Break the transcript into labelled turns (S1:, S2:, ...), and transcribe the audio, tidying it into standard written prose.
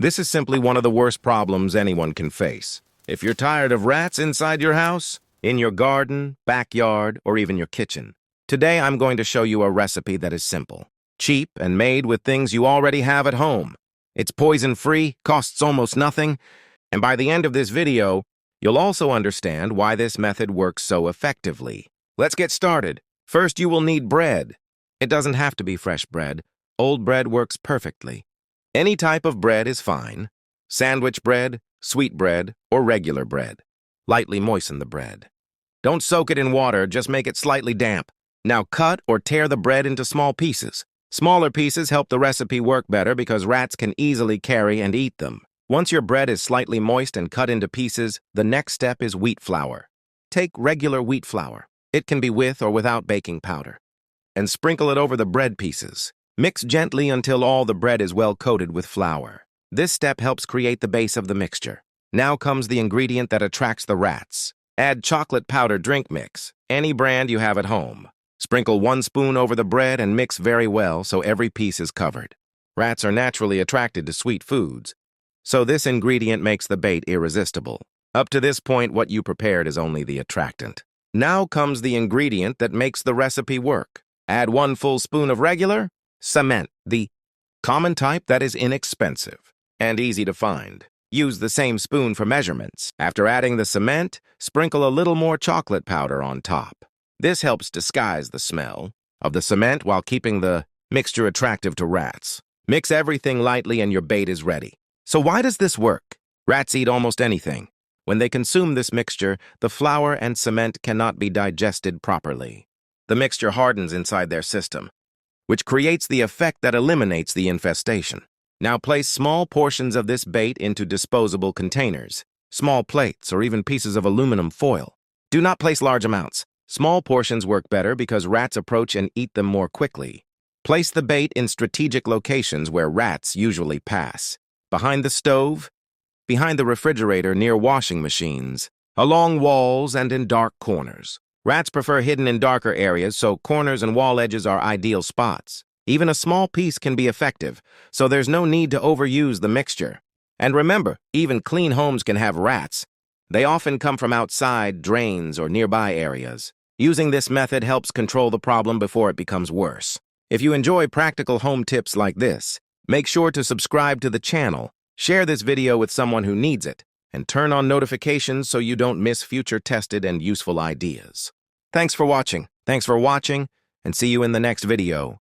S1: This is simply one of the worst problems anyone can face. If you're tired of rats inside your house, in your garden, backyard, or even your kitchen, today I'm going to show you a recipe that is simple, cheap, and made with things you already have at home. It's poison-free, costs almost nothing, and by the end of this video, you'll also understand why this method works so effectively. Let's get started. First, you will need bread. It doesn't have to be fresh bread. Old bread works perfectly. Any type of bread is fine. Sandwich bread, sweet bread, or regular bread. Lightly moisten the bread. Don't soak it in water, just make it slightly damp. Now cut or tear the bread into small pieces. Smaller pieces help the recipe work better because rats can easily carry and eat them. Once your bread is slightly moist and cut into pieces, the next step is wheat flour. Take regular wheat flour. It can be with or without baking powder. And sprinkle it over the bread pieces. Mix gently until all the bread is well coated with flour. This step helps create the base of the mixture. Now comes the ingredient that attracts the rats. Add chocolate powder drink mix, any brand you have at home. Sprinkle 1 spoon over the bread and mix very well so every piece is covered. Rats are naturally attracted to sweet foods, so this ingredient makes the bait irresistible. Up to this point, what you prepared is only the attractant. Now comes the ingredient that makes the recipe work. Add 1 full spoon of regular cement, the common type that is inexpensive and easy to find. Use the same spoon for measurements. After adding the cement, sprinkle a little more chocolate powder on top. This helps disguise the smell of the cement while keeping the mixture attractive to rats. Mix everything lightly and your bait is ready. So why does this work? Rats eat almost anything. When they consume this mixture, the flour and cement cannot be digested properly. The mixture hardens inside their system, which creates the effect that eliminates the infestation. Now place small portions of this bait into disposable containers, small plates, or even pieces of aluminum foil. Do not place large amounts. Small portions work better because rats approach and eat them more quickly. Place the bait in strategic locations where rats usually pass. Behind the stove, behind the refrigerator near washing machines, along walls, and in dark corners. Rats prefer hidden in darker areas, so corners and wall edges are ideal spots. Even a small piece can be effective, so there's no need to overuse the mixture. And remember, even clean homes can have rats. They often come from outside, drains, or nearby areas. Using this method helps control the problem before it becomes worse. If you enjoy practical home tips like this, make sure to subscribe to the channel, share this video with someone who needs it, and turn on notifications so you don't miss future tested and useful ideas. Thanks for watching, and see you in the next video.